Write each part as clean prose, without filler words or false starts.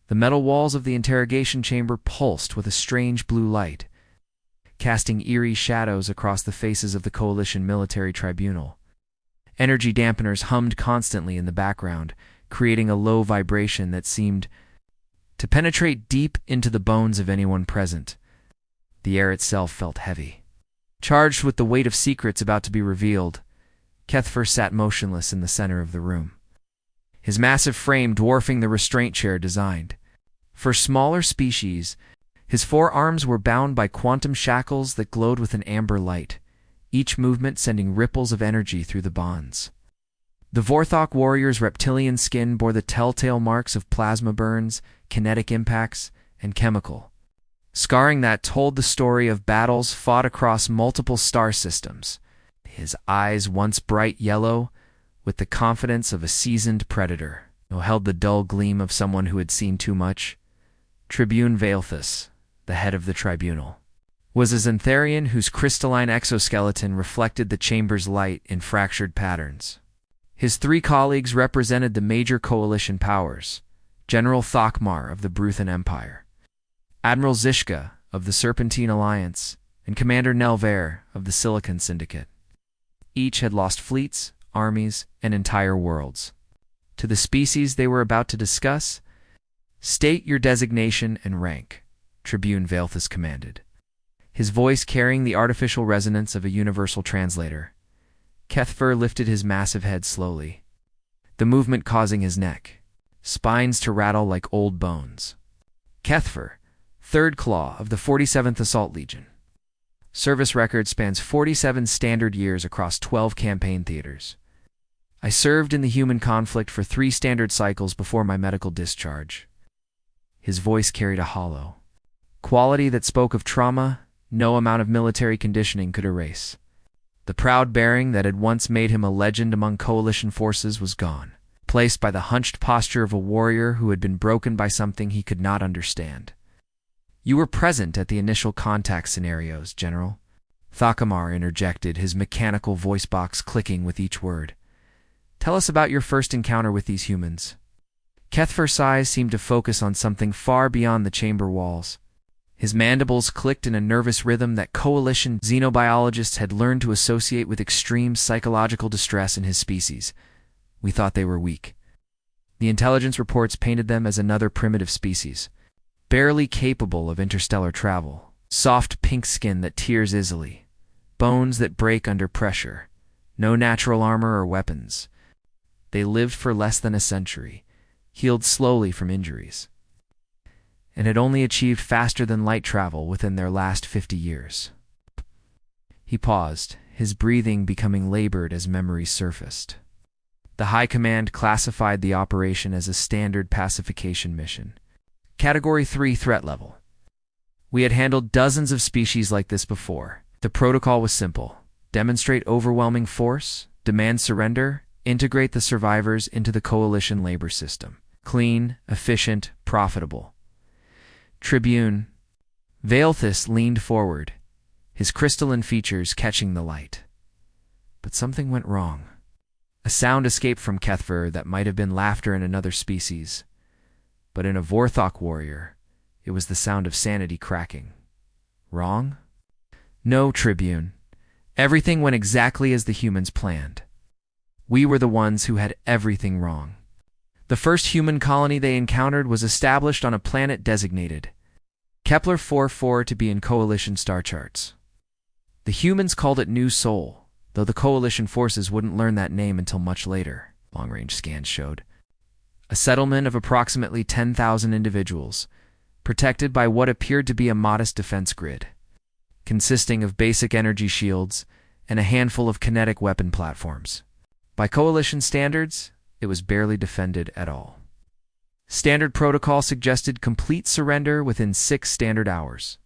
The metal walls of the interrogation chamber pulsed with a strange blue light, casting eerie shadows across the faces of the Coalition military tribunal. Energy dampeners hummed constantly in the background, creating a low vibration that seemed to penetrate deep into the bones of anyone present. The air itself felt heavy. Charged with the weight of secrets about to be revealed, Kethfer sat motionless in the center of the room, his massive frame dwarfing the restraint chair designed. For smaller species, his forearms were bound by quantum shackles that glowed with an amber light, each movement sending ripples of energy through the bonds. The Vorthok warrior's reptilian skin bore the telltale marks of plasma burns, kinetic impacts, and chemical scarring that told the story of battles fought across multiple star systems. His eyes, once bright yellow, with the confidence of a seasoned predator, held the dull gleam of someone who had seen too much. Tribune Vaelthus, the head of the tribunal, was a Xantharian whose crystalline exoskeleton reflected the chamber's light in fractured patterns. His three colleagues represented the major coalition powers: General Thokmar of the Bruthan Empire, Admiral Zishka of the Serpentine Alliance, and Commander Nelvair of the Silicon Syndicate. Each had lost fleets, armies, and entire worlds. To the species they were about to discuss, "State your designation and rank," Tribune Vaelthus commanded, his voice carrying the artificial resonance of a universal translator. Kethfer lifted his massive head slowly, the movement causing his neck, spines to rattle like old bones. Kethfer, 3rd Claw of the 47th Assault Legion. Service record spans 47 standard years across 12 campaign theaters. I served in the human conflict for 3 standard cycles before my medical discharge. His voice carried a hollow quality that spoke of trauma no amount of military conditioning could erase. The proud bearing that had once made him a legend among coalition forces was gone, placed by the hunched posture of a warrior who had been broken by something he could not understand. "You were present at the initial contact scenarios, General," Thokmar interjected, his mechanical voice box clicking with each word. "Tell us about your first encounter with these humans." Kethfer's eyes seemed to focus on something far beyond the chamber walls. His mandibles clicked in a nervous rhythm that coalition xenobiologists had learned to associate with extreme psychological distress in his species. "We thought they were weak." The intelligence reports painted them as another primitive species, barely capable of interstellar travel, soft pink skin that tears easily, bones that break under pressure, no natural armor or weapons. They lived for less than a century, healed slowly from injuries, and had only achieved faster-than-light travel within their last 50 years. He paused, his breathing becoming labored as memories surfaced. The High Command classified the operation as a standard pacification mission. Category 3 threat level. We had handled dozens of species like this before. The protocol was simple: demonstrate overwhelming force, demand surrender, integrate the survivors into the coalition labor system. Clean, efficient, profitable. Tribune Vaelthus leaned forward, his crystalline features catching the light. But something went wrong. A sound escaped from Kethfer that might have been laughter in another species, but in a Vorthok warrior, it was the sound of sanity cracking. Wrong? No, Tribune. Everything went exactly as the humans planned. We were the ones who had everything wrong. The first human colony they encountered was established on a planet designated Kepler 44 to be in Coalition star charts. The humans called it New Sol, though the Coalition forces wouldn't learn that name until much later, long-range scans showed. A settlement of approximately 10,000 individuals, protected by what appeared to be a modest defense grid, consisting of basic energy shields and a handful of kinetic weapon platforms. By Coalition standards, it was barely defended at all. Standard protocol suggested complete surrender within 6 standard hours.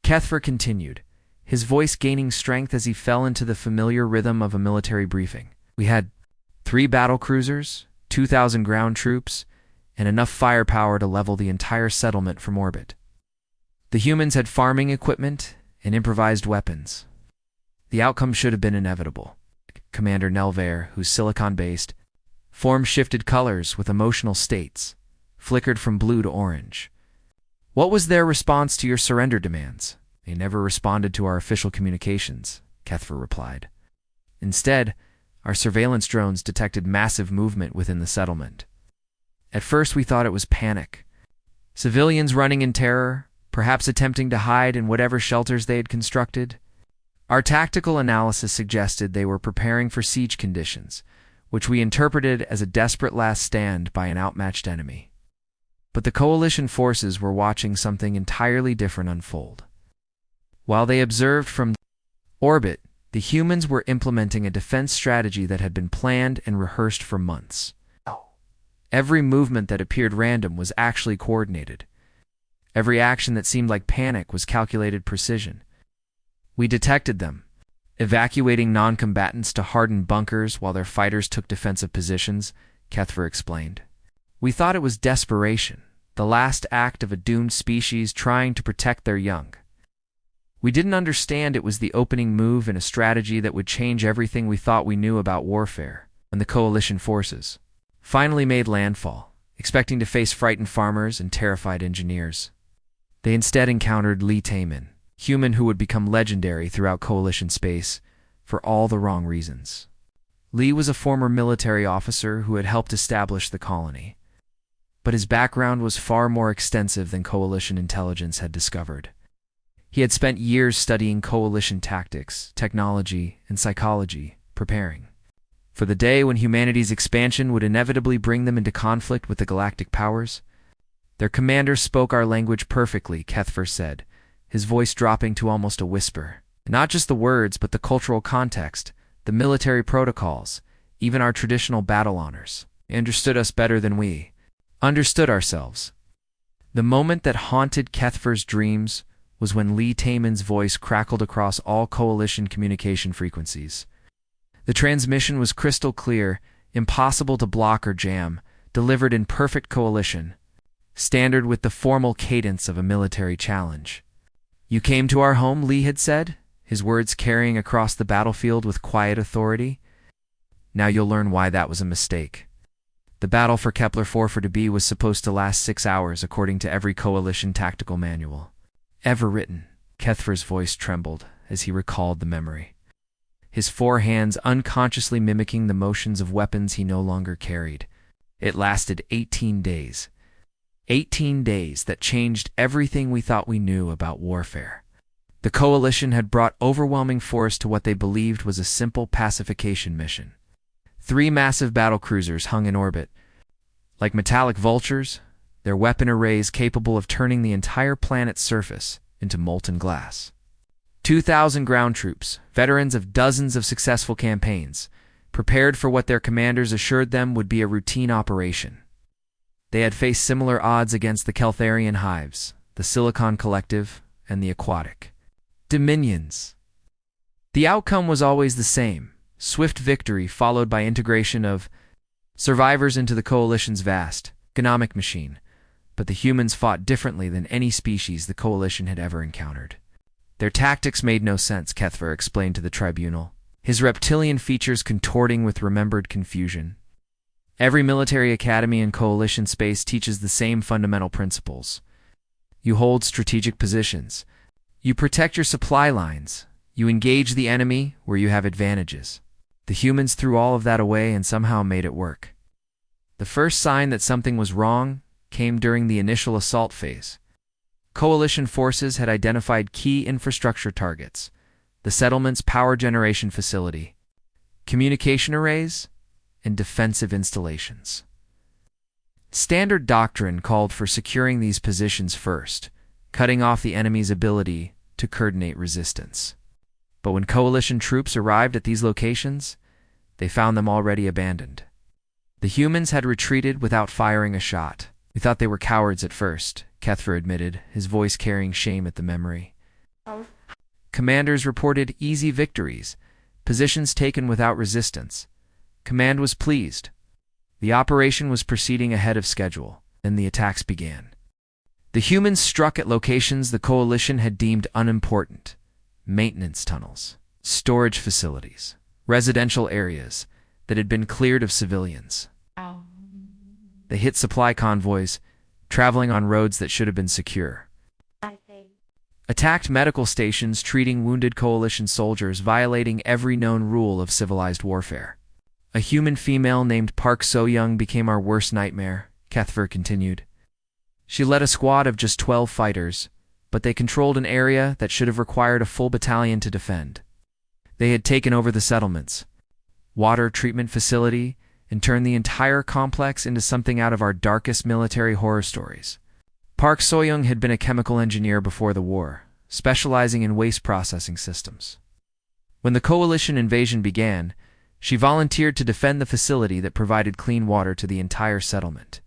Kethfer continued, his voice gaining strength as he fell into the familiar rhythm of a military briefing. We had 3 battle cruisers, 2,000 ground troops, and enough firepower to level the entire settlement from orbit. The humans had farming equipment and improvised weapons. The outcome should have been inevitable. Commander Nelvair, whose silicon-based form shifted colors with emotional states, flickered from blue to orange. What was their response to your surrender demands? They never responded to our official communications, Kethver replied. Instead, our surveillance drones detected massive movement within the settlement. At first we thought it was panic. Civilians running in terror, perhaps attempting to hide in whatever shelters they had constructed. Our tactical analysis suggested they were preparing for siege conditions, which we interpreted as a desperate last stand by an outmatched enemy. But the coalition forces were watching something entirely different unfold. While they observed from orbit, the humans were implementing a defense strategy that had been planned and rehearsed for months. Every movement that appeared random was actually coordinated. Every action that seemed like panic was calculated precision. We detected them, evacuating non-combatants to hardened bunkers while their fighters took defensive positions, Kethver explained. We thought it was desperation, the last act of a doomed species trying to protect their young. We didn't understand it was the opening move in a strategy that would change everything we thought we knew about warfare. When the coalition forces finally made landfall, expecting to face frightened farmers and terrified engineers, they instead encountered Lee Taman, human who would become legendary throughout coalition space for all the wrong reasons. Lee was a former military officer who had helped establish the colony, but his background was far more extensive than coalition intelligence had discovered. He had spent years studying coalition tactics, technology, and psychology, preparing for the day when humanity's expansion would inevitably bring them into conflict with the galactic powers. Their commander spoke our language perfectly, Kethver said, his voice dropping to almost a whisper. Not just the words, but the cultural context, the military protocols, even our traditional battle honors. They understood us better than we understood ourselves. The moment that haunted Kethver's dreams was when Lee Taman's voice crackled across all coalition communication frequencies. The transmission was crystal clear, impossible to block or jam, delivered in perfect coalition, standard with the formal cadence of a military challenge. You came to our home, Lee had said, his words carrying across the battlefield with quiet authority. Now you'll learn why that was a mistake. The battle for Kepler-442b was supposed to last 6 hours according to every coalition tactical manual ever written. Kethver's voice trembled as he recalled the memory, his 4 hands unconsciously mimicking the motions of weapons he no longer carried. It lasted 18 days. 18 days that changed everything we thought we knew about warfare. The coalition had brought overwhelming force to what they believed was a simple pacification mission. 3 massive battlecruisers hung in orbit. Like metallic vultures, their weapon arrays capable of turning the entire planet's surface into molten glass. 2,000 ground troops, veterans of dozens of successful campaigns, prepared for what their commanders assured them would be a routine operation. They had faced similar odds against the Keltharian hives, the Silicon Collective, and the Aquatic Dominions. The outcome was always the same: swift victory followed by integration of survivors into the coalition's vast economic machine. But the humans fought differently than any species the coalition had ever encountered. Their tactics made no sense, Kethver explained to the tribunal, his reptilian features contorting with remembered confusion. Every military academy in coalition space teaches the same fundamental principles. You hold strategic positions. You protect your supply lines. You engage the enemy where you have advantages. The humans threw all of that away and somehow made it work. The first sign that something was wrong came during the initial assault phase. Coalition forces had identified key infrastructure targets: the settlement's power generation facility, communication arrays, and defensive installations. Standard doctrine called for securing these positions first, cutting off the enemy's ability to coordinate resistance. But when coalition troops arrived at these locations, they found them already abandoned. The humans had retreated without firing a shot. We thought they were cowards at first, Kethver admitted, his voice carrying shame at the memory. Commanders reported easy victories, positions taken without resistance. Command was pleased. The operation was proceeding ahead of schedule, and the attacks began. The humans struck at locations the coalition had deemed unimportant: maintenance tunnels, storage facilities, residential areas that had been cleared of civilians. They hit supply convoys, traveling on roads that should have been secure. Attacked medical stations treating wounded coalition soldiers, violating every known rule of civilized warfare. A human female named Park So-young became our worst nightmare, Kethver continued. She led a squad of just 12 fighters, but they controlled an area that should have required a full battalion to defend. They had taken over the settlements, water treatment facility, and turned the entire complex into something out of our darkest military horror stories. Park So-young had been a chemical engineer before the war, specializing in waste processing systems. When the coalition invasion began, she volunteered to defend the facility that provided clean water to the entire settlement.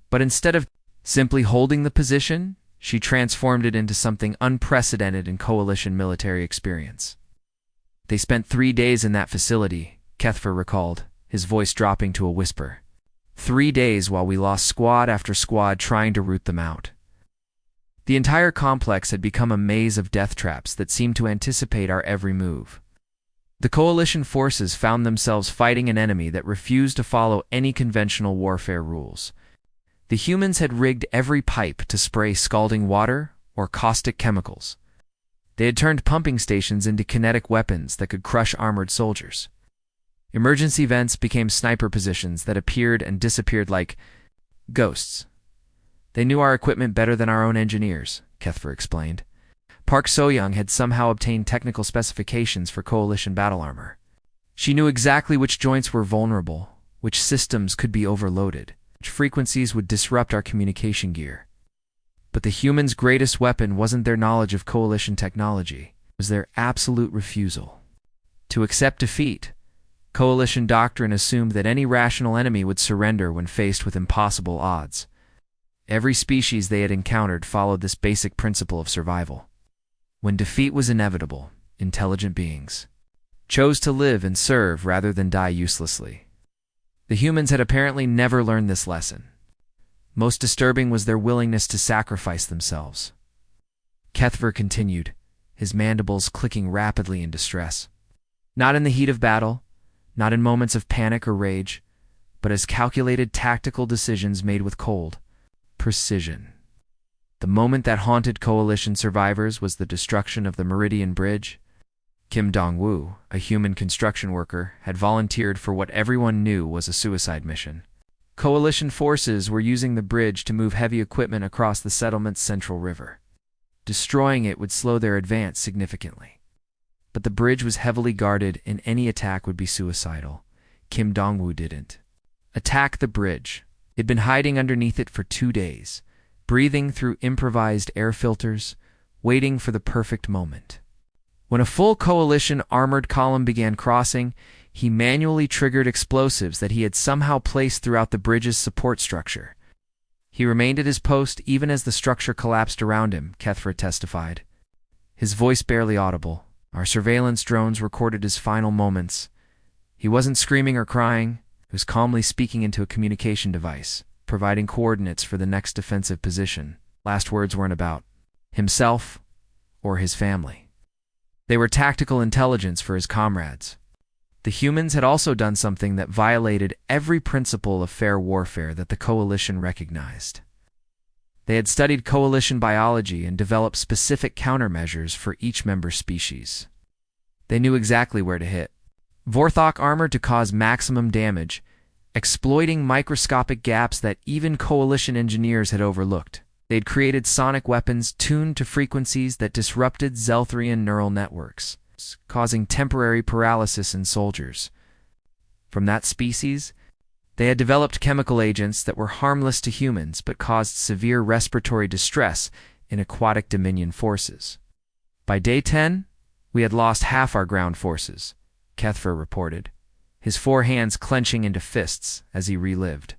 But instead of simply holding the position, she transformed it into something unprecedented in coalition military experience. They spent 3 days in that facility, Kethver recalled, his voice dropping to a whisper. 3 days while we lost squad after squad trying to root them out. The entire complex had become a maze of death traps that seemed to anticipate our every move. The coalition forces found themselves fighting an enemy that refused to follow any conventional warfare rules. The humans had rigged every pipe to spray scalding water or caustic chemicals. They had turned pumping stations into kinetic weapons that could crush armored soldiers. Emergency vents became sniper positions that appeared and disappeared like ghosts. They knew our equipment better than our own engineers, Kethver explained. Park So-young had somehow obtained technical specifications for coalition battle armor. She knew exactly which joints were vulnerable, which systems could be overloaded, which frequencies would disrupt our communication gear. But the humans' greatest weapon wasn't their knowledge of coalition technology, it was their absolute refusal to accept defeat. Coalition doctrine assumed that any rational enemy would surrender when faced with impossible odds. Every species they had encountered followed this basic principle of survival. When defeat was inevitable, intelligent beings chose to live and serve rather than die uselessly. The humans had apparently never learned this lesson. Most disturbing was their willingness to sacrifice themselves. Kethver continued, his mandibles clicking rapidly in distress. Not in the heat of battle, not in moments of panic or rage, but as calculated tactical decisions made with cold precision. The moment that haunted coalition survivors was the destruction of the Meridian Bridge. Kim Dong-woo, a human construction worker, had volunteered for what everyone knew was a suicide mission. Coalition forces were using the bridge to move heavy equipment across the settlement's central river. Destroying it would slow their advance significantly. But the bridge was heavily guarded and any attack would be suicidal. Kim Dong-woo didn't attack the bridge. He'd been hiding underneath it for 2 days, breathing through improvised air filters, waiting for the perfect moment. When a full coalition armored column began crossing, he manually triggered explosives that he had somehow placed throughout the bridge's support structure. He remained at his post even as the structure collapsed around him, Kethver testified. His voice barely audible. Our surveillance drones recorded his final moments. He wasn't screaming or crying. He was calmly speaking into a communication device, providing coordinates for the next defensive position. Last words weren't about himself or his family. They were tactical intelligence for his comrades. The humans had also done something that violated every principle of fair warfare that the coalition recognized. They had studied coalition biology and developed specific countermeasures for each member species. They knew exactly where to hit. Vorthok armor to cause maximum damage, exploiting microscopic gaps that even coalition engineers had overlooked. They'd created sonic weapons tuned to frequencies that disrupted Zelthrian neural networks, causing temporary paralysis in soldiers. From that species, they had developed chemical agents that were harmless to humans but caused severe respiratory distress in aquatic Dominion forces. By day 10, we had lost half our ground forces, Kethver reported, his 4 hands clenching into fists as he relived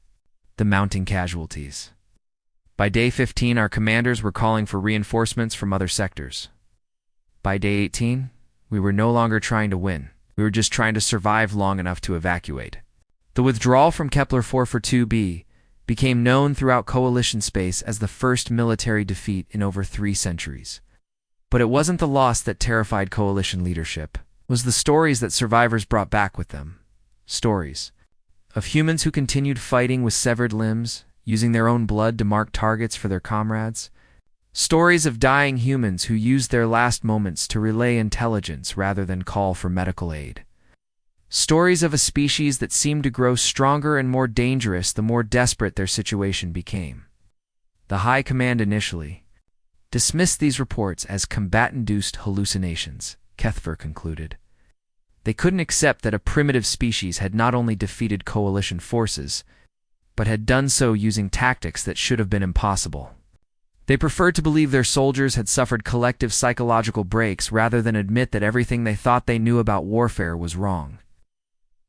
the mounting casualties. By day 15, our commanders were calling for reinforcements from other sectors. By day 18, we were no longer trying to win. We were just trying to survive long enough to evacuate. The withdrawal from Kepler 442b became known throughout coalition space as the first military defeat in over 3 centuries. But it wasn't the loss that terrified coalition leadership. It was the stories that survivors brought back with them. Stories of humans who continued fighting with severed limbs, using their own blood to mark targets for their comrades. Stories of dying humans who used their last moments to relay intelligence rather than call for medical aid. Stories of a species that seemed to grow stronger and more dangerous the more desperate their situation became. The High Command initially dismissed these reports as combat-induced hallucinations, Kethver concluded. They couldn't accept that a primitive species had not only defeated coalition forces, but had done so using tactics that should have been impossible. They preferred to believe their soldiers had suffered collective psychological breaks rather than admit that everything they thought they knew about warfare was wrong.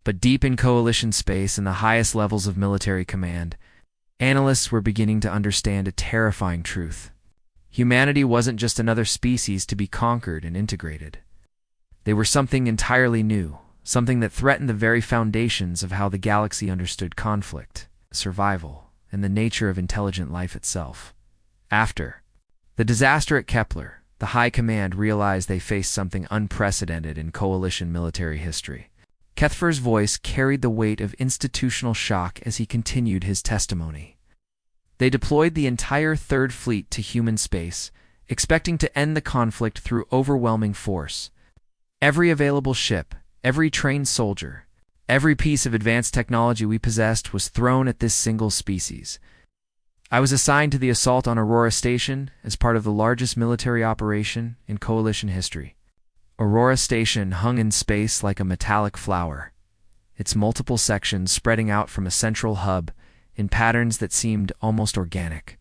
But deep in coalition space and the highest levels of military command, analysts were beginning to understand a terrifying truth. Humanity wasn't just another species to be conquered and integrated. They were something entirely new, something that threatened the very foundations of how the galaxy understood conflict, survival, and the nature of intelligent life itself. After the disaster at Kepler, the High Command realized they faced something unprecedented in coalition military history. Kethver's voice carried the weight of institutional shock as he continued his testimony. They deployed the entire Third Fleet to human space, expecting to end the conflict through overwhelming force. Every available ship, every trained soldier, every piece of advanced technology we possessed was thrown at this single species. I was assigned to the assault on Aurora Station as part of the largest military operation in Coalition history. Aurora Station hung in space like a metallic flower, its multiple sections spreading out from a central hub in patterns that seemed almost organic.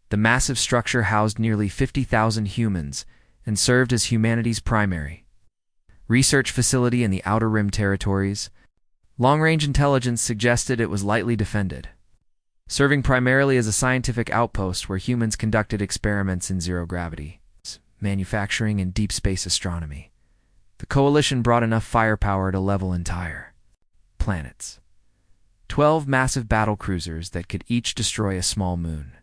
The massive structure housed nearly 50,000 humans and served as humanity's primary research facility in the Outer Rim territories. Long-range intelligence suggested it was lightly defended, serving primarily as a scientific outpost where humans conducted experiments in zero-gravity, manufacturing, and deep space astronomy. The Coalition brought enough firepower to level entire planets. 12 massive battle cruisers that could each destroy a small moon.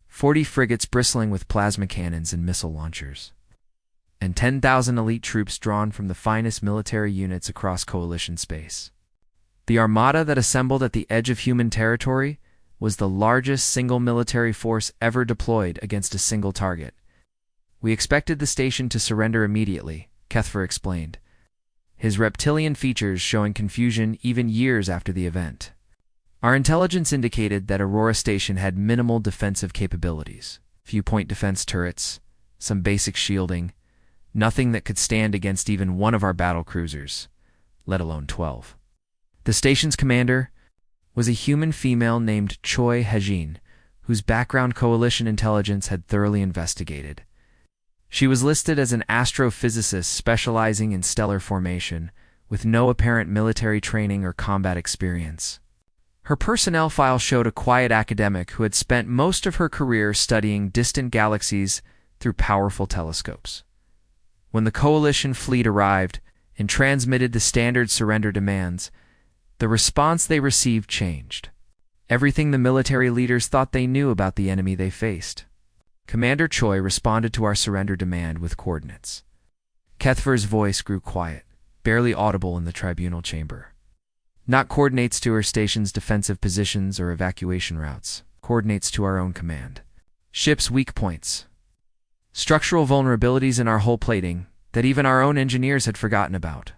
40 frigates bristling with plasma cannons and missile launchers. And 10,000 elite troops drawn from the finest military units across Coalition space. The armada that assembled at the edge of human territory was the largest single military force ever deployed against a single target. We expected the station to surrender immediately, Kethver explained, his reptilian features showing confusion even years after the event. Our intelligence indicated that Aurora Station had minimal defensive capabilities, few point defense turrets, some basic shielding, nothing that could stand against even one of our battle cruisers, let alone 12. The station's commander was a human female named Choi Hejin, whose background Coalition intelligence had thoroughly investigated. She was listed as an astrophysicist specializing in stellar formation, with no apparent military training or combat experience. Her personnel file showed a quiet academic who had spent most of her career studying distant galaxies through powerful telescopes. When the Coalition fleet arrived and transmitted the standard surrender demands, the response they received changed. Everything the military leaders thought they knew about the enemy they faced. Commander Choi responded to our surrender demand with coordinates. Kethver's voice grew quiet, barely audible in the tribunal chamber. Not coordinates to her station's defensive positions or evacuation routes, coordinates to our own command. Ship's weak points. Structural vulnerabilities in our hull plating that even our own engineers had forgotten about.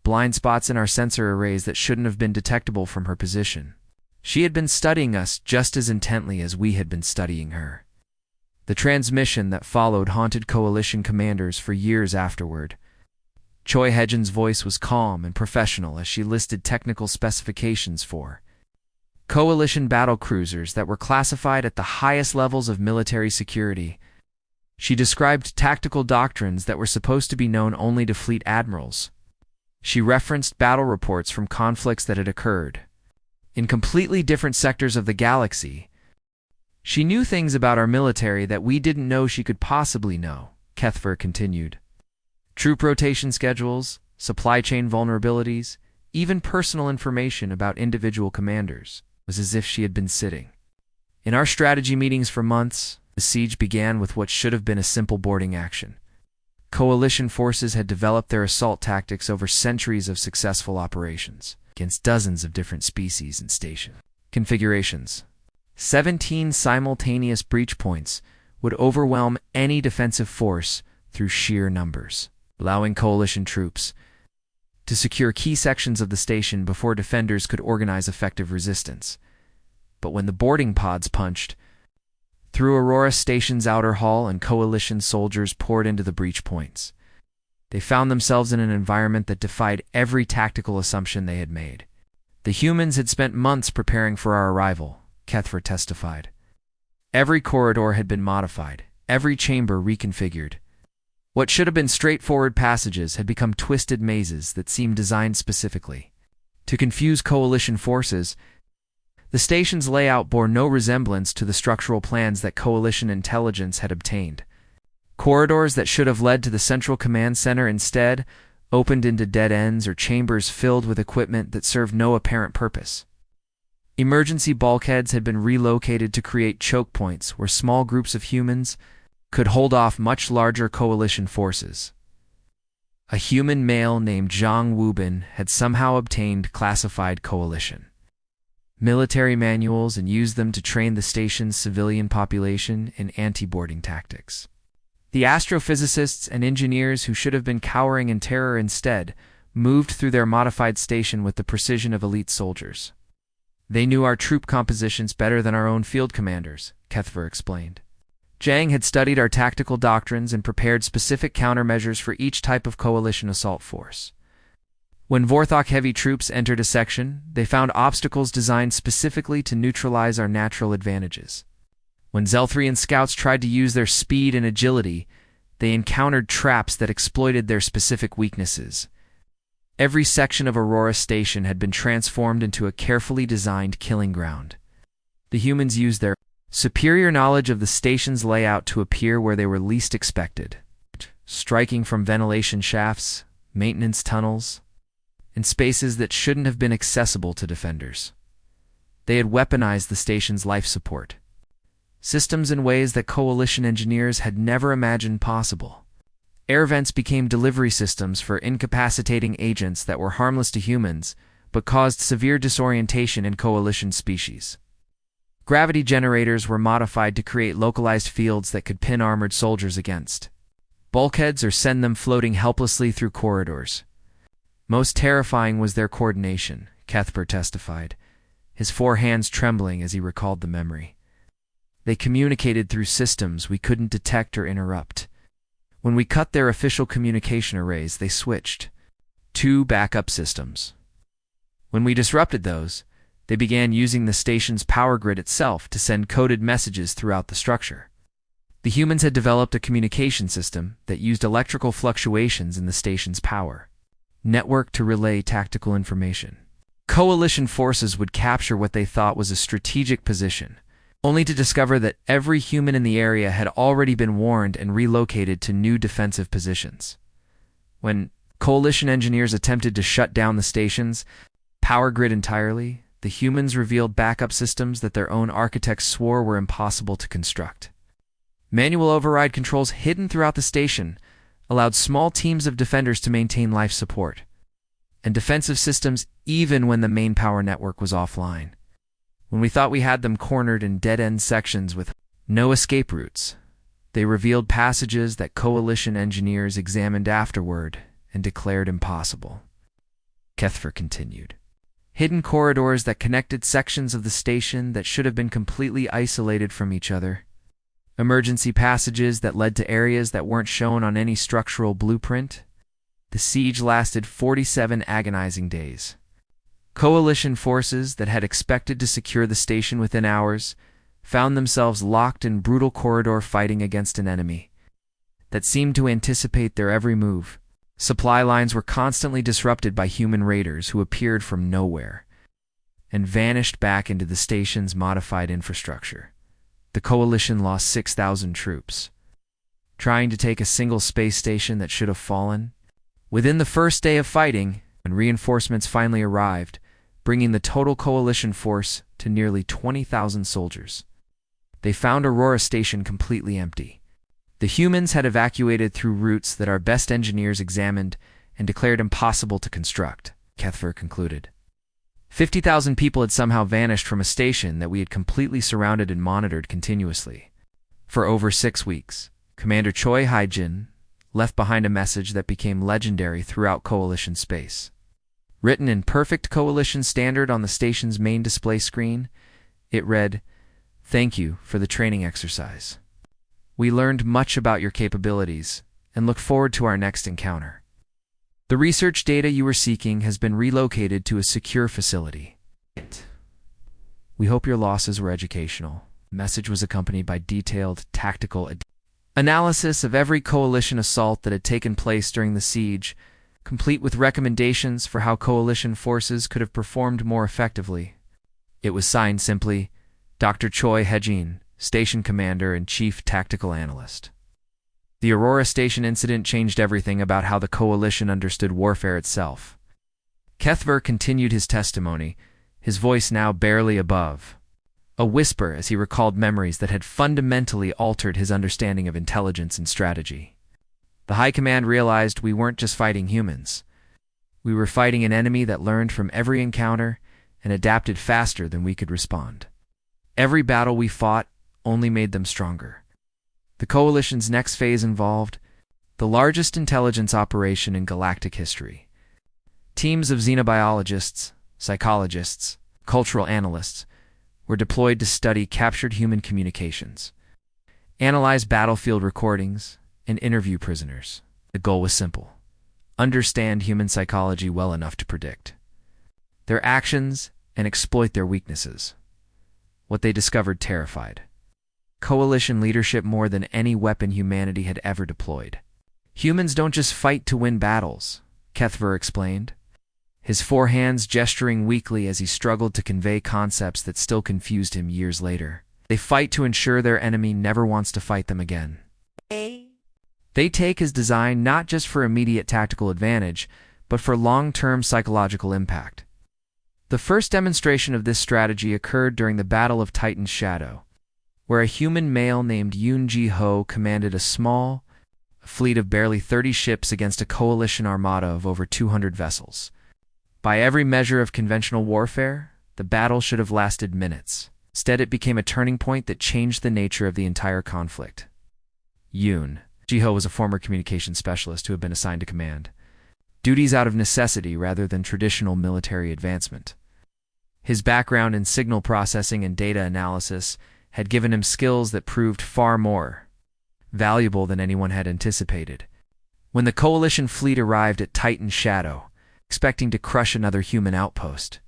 Blind spots in our sensor arrays that shouldn't have been detectable from her position. She had been studying us just as intently as we had been studying her. The transmission that followed haunted Coalition commanders for years afterward. Choi Hejin's voice was calm and professional as she listed technical specifications for Coalition battle cruisers that were classified at the highest levels of military security. She described tactical doctrines that were supposed to be known only to fleet admirals. She referenced battle reports from conflicts that had occurred in completely different sectors of the galaxy. She knew things about our military that we didn't know she could possibly know, Kethver continued. Troop rotation schedules, supply chain vulnerabilities, even personal information about individual commanders. It was as if she had been sitting in our strategy meetings for months. The siege began with what should have been a simple boarding action. Coalition forces had developed their assault tactics over centuries of successful operations against dozens of different species and station configurations. 17 simultaneous breach points would overwhelm any defensive force through sheer numbers, allowing coalition troops to secure key sections of the station before defenders could organize effective resistance. But when the boarding pods punched through Aurora Station's outer hull and coalition soldiers poured into the breach points, they found themselves in an environment that defied every tactical assumption they had made. The humans had spent months preparing for our arrival, Kethver testified. Every corridor had been modified, every chamber reconfigured. What should have been straightforward passages had become twisted mazes that seemed designed specifically to confuse coalition forces. The station's layout bore no resemblance to the structural plans that coalition intelligence had obtained. Corridors that should have led to the central command center instead opened into dead ends or chambers filled with equipment that served no apparent purpose. Emergency bulkheads had been relocated to create choke points where small groups of humans could hold off much larger coalition forces. A human male named Zhang Wubin had somehow obtained classified coalition military manuals and used them to train the station's civilian population in anti-boarding tactics. The astrophysicists and engineers who should have been cowering in terror instead moved through their modified station with the precision of elite soldiers. They knew our troop compositions better than our own field commanders, Kethver explained. Zhang had studied our tactical doctrines and prepared specific countermeasures for each type of coalition assault force. When Vorthok heavy troops entered a section, they found obstacles designed specifically to neutralize our natural advantages. When Zelthrian scouts tried to use their speed and agility, they encountered traps that exploited their specific weaknesses. Every section of Aurora Station had been transformed into a carefully designed killing ground. The humans used their superior knowledge of the station's layout to appear where they were least expected, striking from ventilation shafts, maintenance tunnels, and spaces that shouldn't have been accessible to defenders. They had weaponized the station's life support systems in ways that coalition engineers had never imagined possible. Air vents became delivery systems for incapacitating agents that were harmless to humans, but caused severe disorientation in coalition species. Gravity generators were modified to create localized fields that could pin armored soldiers against bulkheads or send them floating helplessly through corridors. Most terrifying was their coordination, Kethver testified, his 4 hands trembling as he recalled the memory. They communicated through systems we couldn't detect or interrupt. When we cut their official communication arrays, they switched 2 backup systems. When we disrupted those, they began using the station's power grid itself to send coded messages throughout the structure. The humans had developed a communication system that used electrical fluctuations in the station's power network to relay tactical information. Coalition forces would capture what they thought was a strategic position, only to discover that every human in the area had already been warned and relocated to new defensive positions. When coalition engineers attempted to shut down the station's power grid entirely, the humans revealed backup systems that their own architects swore were impossible to construct. Manual override controls hidden throughout the station allowed small teams of defenders to maintain life support and defensive systems even when the main power network was offline. When we thought we had them cornered in dead-end sections with no escape routes, they revealed passages that coalition engineers examined afterward and declared impossible. Kethver continued. Hidden corridors that connected sections of the station that should have been completely isolated from each other. Emergency passages that led to areas that weren't shown on any structural blueprint. The siege lasted 47 agonizing days. Coalition forces that had expected to secure the station within hours found themselves locked in brutal corridor fighting against an enemy that seemed to anticipate their every move. Supply lines were constantly disrupted by human raiders who appeared from nowhere and vanished back into the station's modified infrastructure. The coalition lost 6,000 troops, trying to take a single space station that should have fallen. Within the first day of fighting, when reinforcements finally arrived, bringing the total coalition force to nearly 20,000 soldiers, they found Aurora Station completely empty. The humans had evacuated through routes that our best engineers examined and declared impossible to construct, Kethver concluded. 50,000 people had somehow vanished from a station that we had completely surrounded and monitored continuously. For over 6 weeks, Commander Choi Haijin left behind a message that became legendary throughout Coalition space. Written in perfect Coalition standard on the station's main display screen, it read, "Thank you for the training exercise. We learned much about your capabilities and look forward to our next encounter. The research data you were seeking has been relocated to a secure facility. We hope your losses were educational." The message was accompanied by detailed tactical analysis of every Coalition assault that had taken place during the siege, complete with recommendations for how Coalition forces could have performed more effectively. It was signed simply, Dr. Choi Haijin, Station Commander and Chief Tactical Analyst. The Aurora Station incident changed everything about how the Coalition understood warfare itself. Kethver continued his testimony, his voice now barely above a whisper as he recalled memories that had fundamentally altered his understanding of intelligence and strategy. The High Command realized we weren't just fighting humans. We were fighting an enemy that learned from every encounter and adapted faster than we could respond. Every battle we fought only made them stronger. The Coalition's next phase involved the largest intelligence operation in galactic history. Teams of xenobiologists, psychologists, cultural analysts were deployed to study captured human communications, analyze battlefield recordings, and interview prisoners. The goal was simple: understand human psychology well enough to predict their actions and exploit their weaknesses. What they discovered terrified Coalition leadership more than any weapon humanity had ever deployed. "Humans don't just fight to win battles," Kethver explained, his four hands gesturing weakly as he struggled to convey concepts that still confused him years later. "They fight to ensure their enemy never wants to fight them again. They take his design not just for immediate tactical advantage, but for long-term psychological impact." The first demonstration of this strategy occurred during the Battle of Titan's Shadow, where a human male named Yoon Ji-ho commanded a small fleet of barely 30 ships against a Coalition armada of over 200 vessels. By every measure of conventional warfare, the battle should have lasted minutes. Instead, it became a turning point that changed the nature of the entire conflict. Yoon Ji-ho was a former communications specialist who had been assigned to command duties out of necessity rather than traditional military advancement. His background in signal processing and data analysis had given him skills that proved far more valuable than anyone had anticipated. When the Coalition fleet arrived at Titan's Shadow, expecting to crush another human outpost,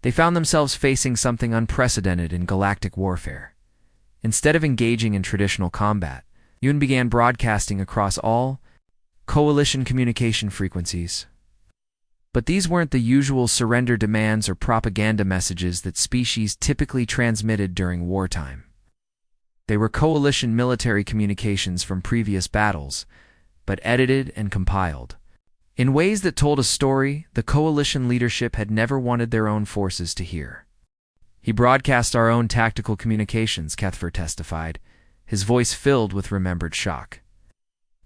they found themselves facing something unprecedented in galactic warfare. Instead of engaging in traditional combat, Yoon began broadcasting across all Coalition communication frequencies. But these weren't the usual surrender demands or propaganda messages that species typically transmitted during wartime. They were Coalition military communications from previous battles, but edited and compiled in ways that told a story the Coalition leadership had never wanted their own forces to hear. "He broadcast our own tactical communications," Kethver testified, his voice filled with remembered shock.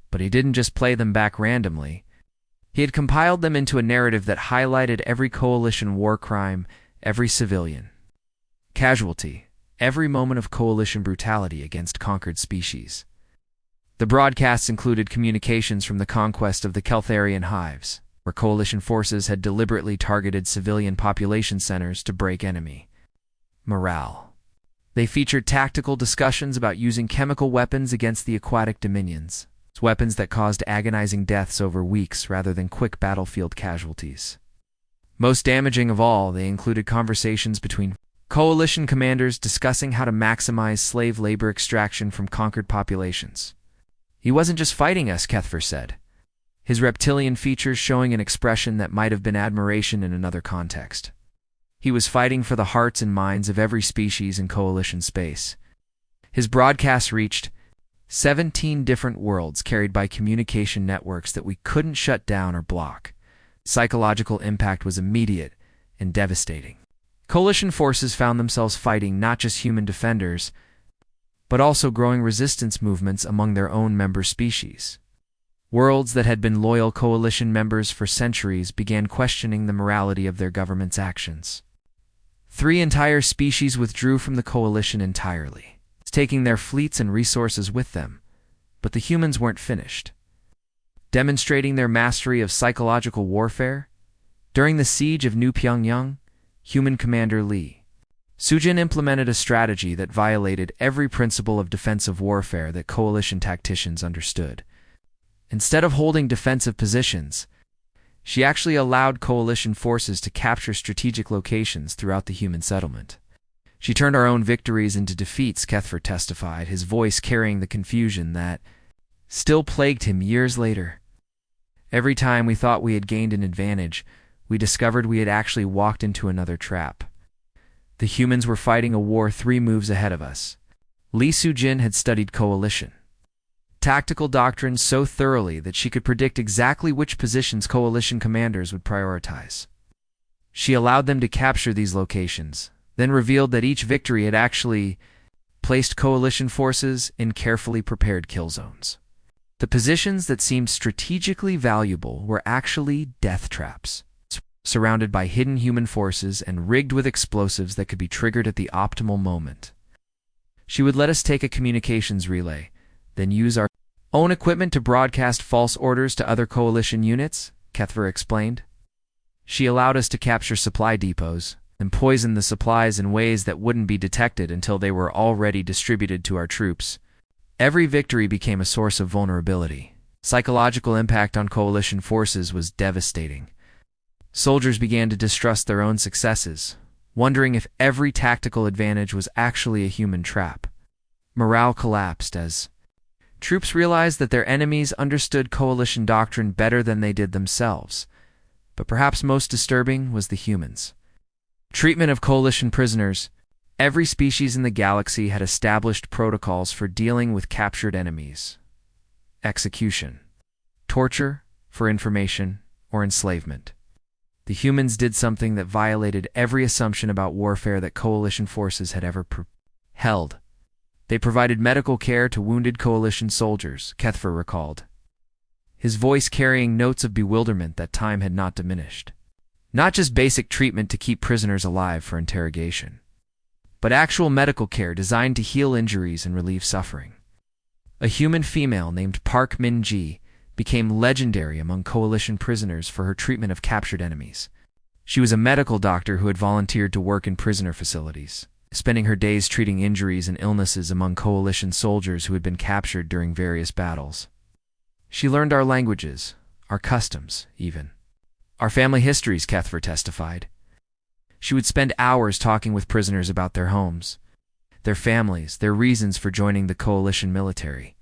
"But he didn't just play them back randomly. He had compiled them into a narrative that highlighted every Coalition war crime, every civilian casualty, every moment of Coalition brutality against conquered species." The broadcasts included communications from the conquest of the Keltharian hives, where Coalition forces had deliberately targeted civilian population centers to break enemy morale. They featured tactical discussions about using chemical weapons against the aquatic dominions, weapons that caused agonizing deaths over weeks rather than quick battlefield casualties. Most damaging of all, they included conversations between Coalition commanders discussing how to maximize slave labor extraction from conquered populations. "He wasn't just fighting us," Kethver said, his reptilian features showing an expression that might have been admiration in another context. "He was fighting for the hearts and minds of every species in Coalition space." His broadcasts reached 17 different worlds carried by communication networks that we couldn't shut down or block. Psychological impact was immediate and devastating. Coalition forces found themselves fighting not just human defenders, but also growing resistance movements among their own member species. Worlds that had been loyal coalition members for centuries began questioning the morality of their government's actions. 3 entire species withdrew from the coalition entirely, taking their fleets and resources with them, but the humans weren't finished. Demonstrating their mastery of psychological warfare, during the siege of New Pyongyang, human commander Lee Sujin implemented a strategy that violated every principle of defensive warfare that coalition tacticians understood. Instead of holding defensive positions, she actually allowed coalition forces to capture strategic locations throughout the human settlement. She turned our own victories into defeats, Kethfer testified, his voice carrying the confusion that still plagued him years later. Every time we thought we had gained an advantage, we discovered we had actually walked into another trap. The humans were fighting a war 3 moves ahead of us. Lee Sujin had studied coalition tactical doctrine so thoroughly that she could predict exactly which positions coalition commanders would prioritize. She allowed them to capture these locations, then revealed that each victory had actually placed coalition forces in carefully prepared kill zones. The positions that seemed strategically valuable were actually death traps, surrounded by hidden human forces and rigged with explosives that could be triggered at the optimal moment. She would let us take a communications relay, then use our own equipment to broadcast false orders to other coalition units, Kethver explained. She allowed us to capture supply depots and poison the supplies in ways that wouldn't be detected until they were already distributed to our troops. Every victory became a source of vulnerability. Psychological impact on coalition forces was devastating. Soldiers began to distrust their own successes, wondering if every tactical advantage was actually a human trap. Morale collapsed as troops realized that their enemies understood coalition doctrine better than they did themselves. But perhaps most disturbing was the humans. Treatment of coalition prisoners. Every species in the galaxy had established protocols for dealing with captured enemies. Execution, torture for information, or enslavement. The humans did something that violated every assumption about warfare that coalition forces had ever held. They provided medical care to wounded coalition soldiers, Kethfer recalled, his voice carrying notes of bewilderment that time had not diminished. Not just basic treatment to keep prisoners alive for interrogation, but actual medical care designed to heal injuries and relieve suffering. A human female named Park Min-ji became legendary among coalition prisoners for her treatment of captured enemies. She was a medical doctor who had volunteered to work in prisoner facilities, spending her days treating injuries and illnesses among coalition soldiers who had been captured during various battles. She learned our languages, our customs, even our family histories, Kethfer testified. She would spend hours talking with prisoners about their homes, their families, their reasons for joining the coalition military.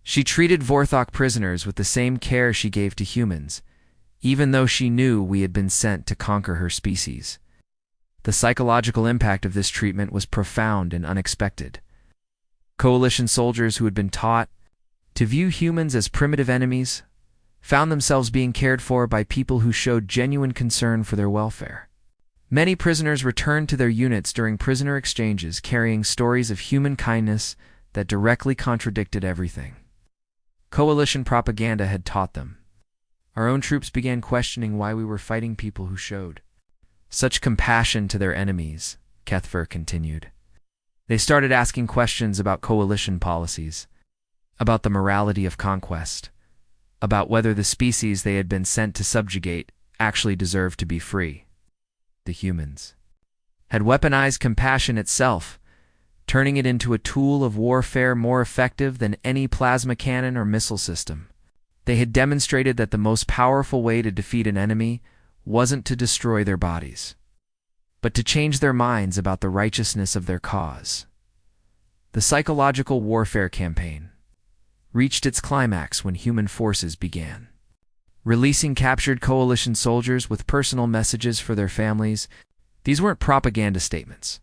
She treated Vorthok prisoners with the same care she gave to humans, even though she knew we had been sent to conquer her species. The psychological impact of this treatment was profound and unexpected. Coalition soldiers who had been taught to view humans as primitive enemies found themselves being cared for by people who showed genuine concern for their welfare. Many prisoners returned to their units during prisoner exchanges carrying stories of human kindness that directly contradicted everything coalition propaganda had taught them. Our own troops began questioning why we were fighting people who showed such compassion to their enemies, Kethfer continued. They started asking questions about coalition policies, about the morality of conquest, about whether the species they had been sent to subjugate actually deserved to be free. The humans had weaponized compassion itself, turning it into a tool of warfare more effective than any plasma cannon or missile system. They had demonstrated that the most powerful way to defeat an enemy wasn't to destroy their bodies, but to change their minds about the righteousness of their cause. The psychological warfare campaign reached its climax when human forces began releasing captured coalition soldiers with personal messages for their families. These weren't propaganda statements,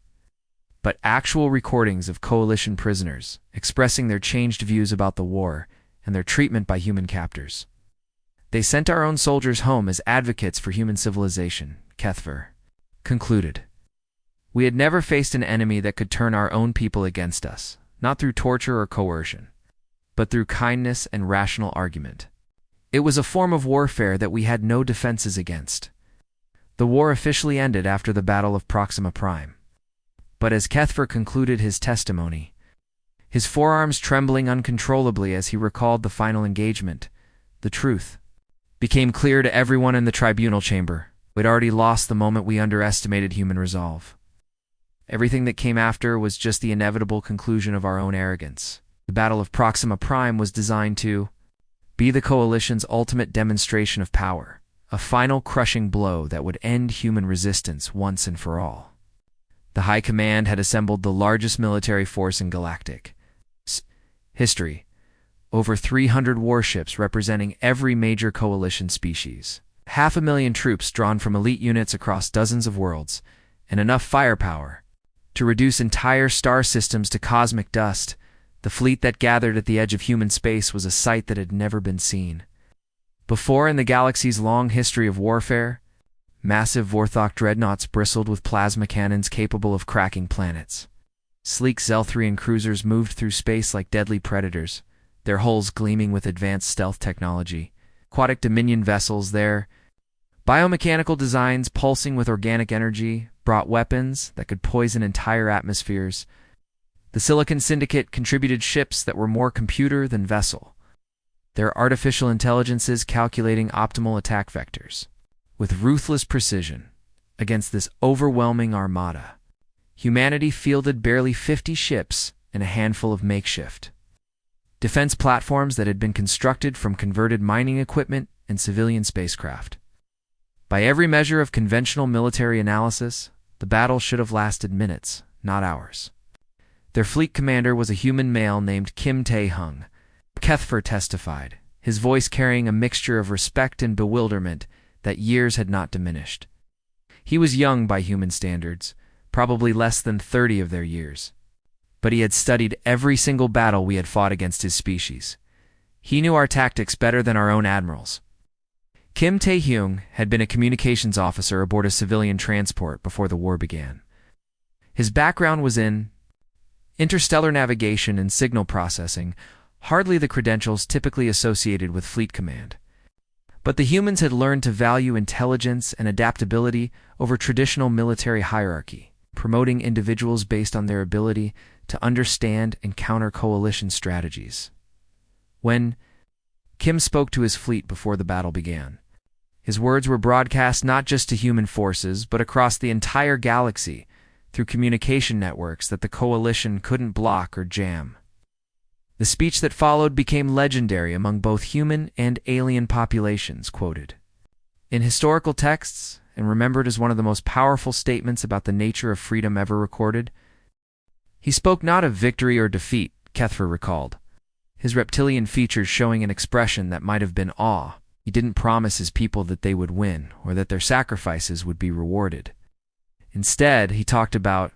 but actual recordings of coalition prisoners expressing their changed views about the war and their treatment by human captors. They sent our own soldiers home as advocates for human civilization, Kethver concluded. We had never faced an enemy that could turn our own people against us, not through torture or coercion, but through kindness and rational argument. It was a form of warfare that we had no defenses against. The war officially ended after the Battle of Proxima Prime. But as Kethfer concluded his testimony, his forearms trembling uncontrollably as he recalled the final engagement, the truth became clear to everyone in the tribunal chamber. We'd already lost the moment we underestimated human resolve. Everything that came after was just the inevitable conclusion of our own arrogance. The Battle of Proxima Prime was designed to be the Coalition's ultimate demonstration of power, a final crushing blow that would end human resistance once and for all. The High Command had assembled the largest military force in Galactic history, over 300 warships representing every major Coalition species, 500,000 troops drawn from elite units across dozens of worlds, and enough firepower to reduce entire star systems to cosmic dust. The fleet that gathered at the edge of human space was a sight that had never been seen before in the galaxy's long history of warfare. Massive Vorthok dreadnoughts bristled with plasma cannons capable of cracking planets. Sleek Zelthrian cruisers moved through space like deadly predators, their hulls gleaming with advanced stealth technology. Aquatic Dominion vessels, their biomechanical designs pulsing with organic energy, brought weapons that could poison entire atmospheres. The Silicon Syndicate contributed ships that were more computer than vessel, their artificial intelligences calculating optimal attack vectors. With ruthless precision, against this overwhelming armada, humanity fielded barely 50 ships and a handful of makeshift defense platforms that had been constructed from converted mining equipment and civilian spacecraft. By every measure of conventional military analysis, the battle should have lasted minutes, not hours. Their fleet commander was a human male named Kim Tae-hung. Kethfer testified, his voice carrying a mixture of respect and bewilderment that years had not diminished. He was young by human standards, probably less than 30 of their years. But he had studied every single battle we had fought against his species. He knew our tactics better than our own admirals. Kim Tae-hyung had been a communications officer aboard a civilian transport before the war began. His background was in interstellar navigation and signal processing, hardly the credentials typically associated with fleet command. But the humans had learned to value intelligence and adaptability over traditional military hierarchy, promoting individuals based on their ability to understand and counter coalition strategies. When Kim spoke to his fleet before the battle began, his words were broadcast not just to human forces, but across the entire galaxy through communication networks that the coalition couldn't block or jam. The speech that followed became legendary among both human and alien populations, quoted in historical texts and remembered as one of the most powerful statements about the nature of freedom ever recorded. He spoke not of victory or defeat, Kethfer recalled, his reptilian features showing an expression that might have been awe. He didn't promise his people that they would win or that their sacrifices would be rewarded. Instead, he talked about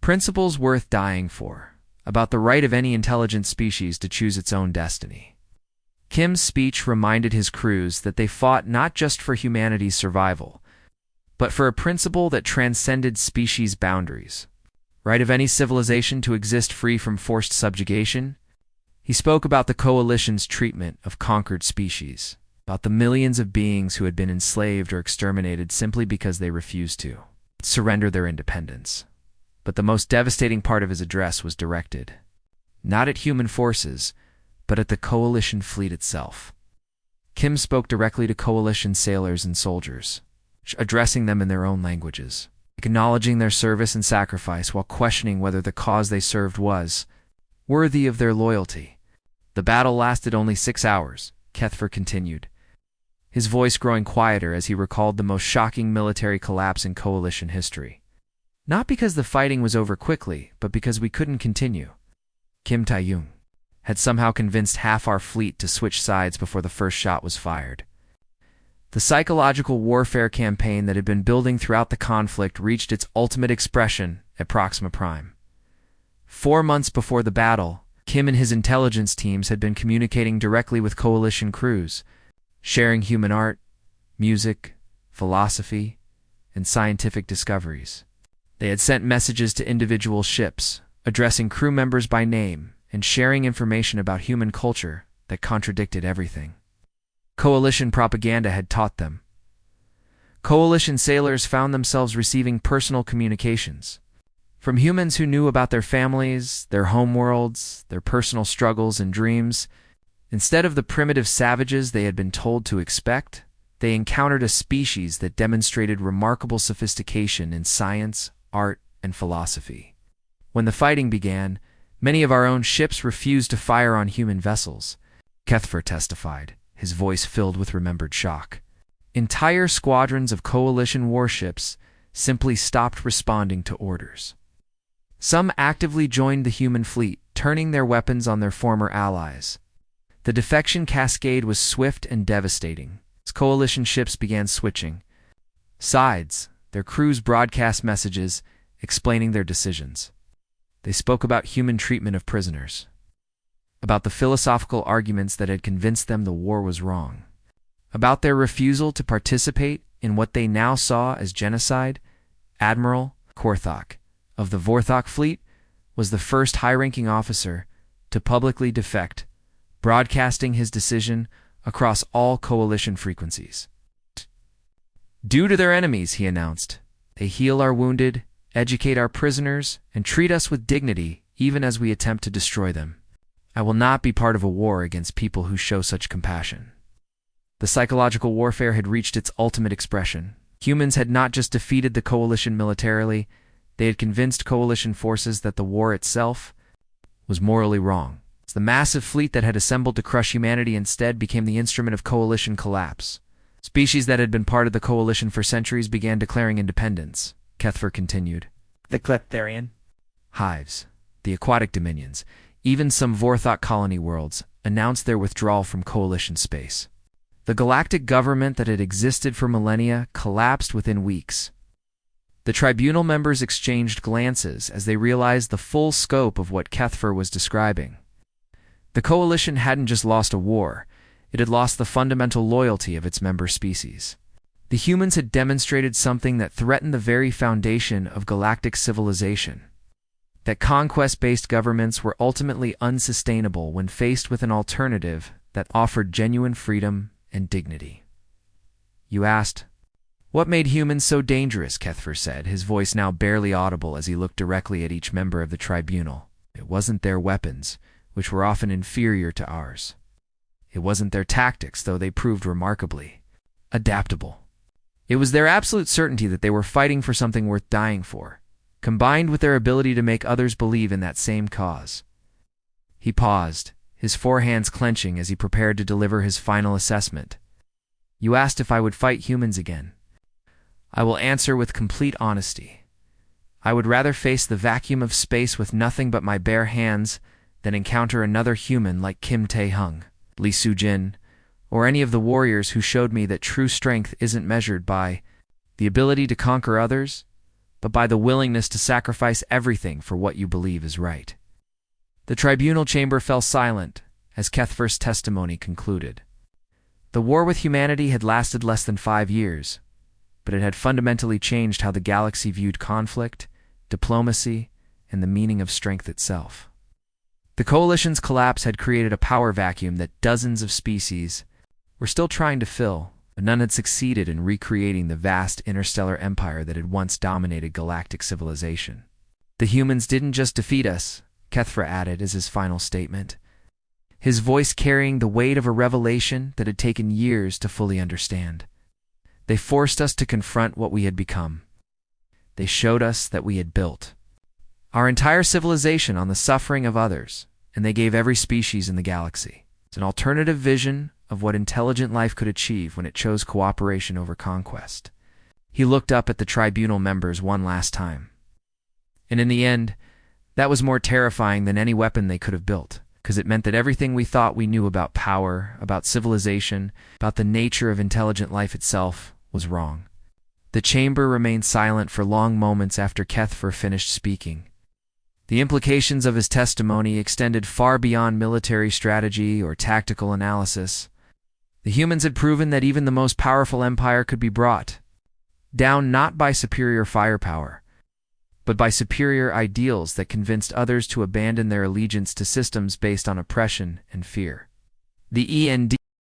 principles worth dying for, about the right of any intelligent species to choose its own destiny. Kim's speech reminded his crews that they fought not just for humanity's survival, but for a principle that transcended species boundaries. Right of any civilization to exist free from forced subjugation. He spoke about the coalition's treatment of conquered species, about the millions of beings who had been enslaved or exterminated simply because they refused to surrender their independence. But the most devastating part of his address was directed not at human forces, but at the coalition fleet itself. Kim spoke directly to coalition sailors and soldiers, addressing them in their own languages, acknowledging their service and sacrifice while questioning whether the cause they served was worthy of their loyalty. The battle lasted only 6 hours, Kethfer continued, his voice growing quieter as he recalled the most shocking military collapse in coalition history. Not because the fighting was over quickly, but because we couldn't continue. Kim Tae-hyung had somehow convinced half our fleet to switch sides before the first shot was fired. The psychological warfare campaign that had been building throughout the conflict reached its ultimate expression at Proxima Prime. 4 months before the battle, Kim and his intelligence teams had been communicating directly with coalition crews, sharing human art, music, philosophy, and scientific discoveries. They had sent messages to individual ships, addressing crew members by name and sharing information about human culture that contradicted everything Coalition propaganda had taught them. Coalition sailors found themselves receiving personal communications from humans who knew about their families, their homeworlds, their personal struggles and dreams. Instead of the primitive savages they had been told to expect, they encountered a species that demonstrated remarkable sophistication in science, art, and philosophy. When the fighting began, many of our own ships refused to fire on human vessels, Kethfer testified, his voice filled with remembered shock. Entire squadrons of coalition warships simply stopped responding to orders. Some actively joined the human fleet, turning their weapons on their former allies. The defection cascade was swift and devastating. As coalition ships began switching sides, their crews broadcast messages explaining their decisions. They spoke about human treatment of prisoners, about the philosophical arguments that had convinced them the war was wrong, about their refusal to participate in what they now saw as genocide. Admiral Korthok of the Vorthok fleet was the first high-ranking officer to publicly defect, broadcasting his decision across all coalition frequencies. Due to their enemies, he announced, they heal our wounded, educate our prisoners, and treat us with dignity even as we attempt to destroy them. I will not be part of a war against people who show such compassion. The psychological warfare had reached its ultimate expression. Humans had not just defeated the coalition militarily, they had convinced coalition forces that the war itself was morally wrong. The massive fleet that had assembled to crush humanity instead became the instrument of coalition collapse. Species that had been part of the coalition for centuries began declaring independence, Kethfer continued. The Kleptharian hives, the aquatic dominions, even some Vorthok colony worlds, announced their withdrawal from coalition space. The galactic government that had existed for millennia collapsed within weeks. The tribunal members exchanged glances as they realized the full scope of what Kethfer was describing. The coalition hadn't just lost a war, it had lost the fundamental loyalty of its member species. The humans had demonstrated something that threatened the very foundation of galactic civilization. That conquest-based governments were ultimately unsustainable when faced with an alternative that offered genuine freedom and dignity. You asked, what made humans so dangerous? Kethfer said, his voice now barely audible as he looked directly at each member of the tribunal. It wasn't their weapons, which were often inferior to ours. It wasn't their tactics, though they proved remarkably adaptable. It was their absolute certainty that they were fighting for something worth dying for, combined with their ability to make others believe in that same cause. He paused, his forehands clenching as he prepared to deliver his final assessment. You asked if I would fight humans again. I will answer with complete honesty. I would rather face the vacuum of space with nothing but my bare hands than encounter another human like Kim Tae-hung, Lee Soo-jin, or any of the warriors who showed me that true strength isn't measured by the ability to conquer others, but by the willingness to sacrifice everything for what you believe is right. The tribunal chamber fell silent as Kethfer's testimony concluded. The war with humanity had lasted less than 5 years, but it had fundamentally changed how the galaxy viewed conflict, diplomacy, and the meaning of strength itself. The coalition's collapse had created a power vacuum that dozens of species were still trying to fill, but none had succeeded in recreating the vast interstellar empire that had once dominated galactic civilization. The humans didn't just defeat us, Kethfer added as his final statement, his voice carrying the weight of a revelation that had taken years to fully understand. They forced us to confront what we had become. They showed us that we had built our entire civilization on the suffering of others, and they gave every species in the galaxy an alternative vision of what intelligent life could achieve when it chose cooperation over conquest. He looked up at the tribunal members one last time. And in the end, that was more terrifying than any weapon they could have built, because it meant that everything we thought we knew about power, about civilization, about the nature of intelligent life itself, was wrong. The chamber remained silent for long moments after Kethfer finished speaking. The implications of his testimony extended far beyond military strategy or tactical analysis. The humans had proven that even the most powerful empire could be brought down not by superior firepower, but by superior ideals that convinced others to abandon their allegiance to systems based on oppression and fear. The END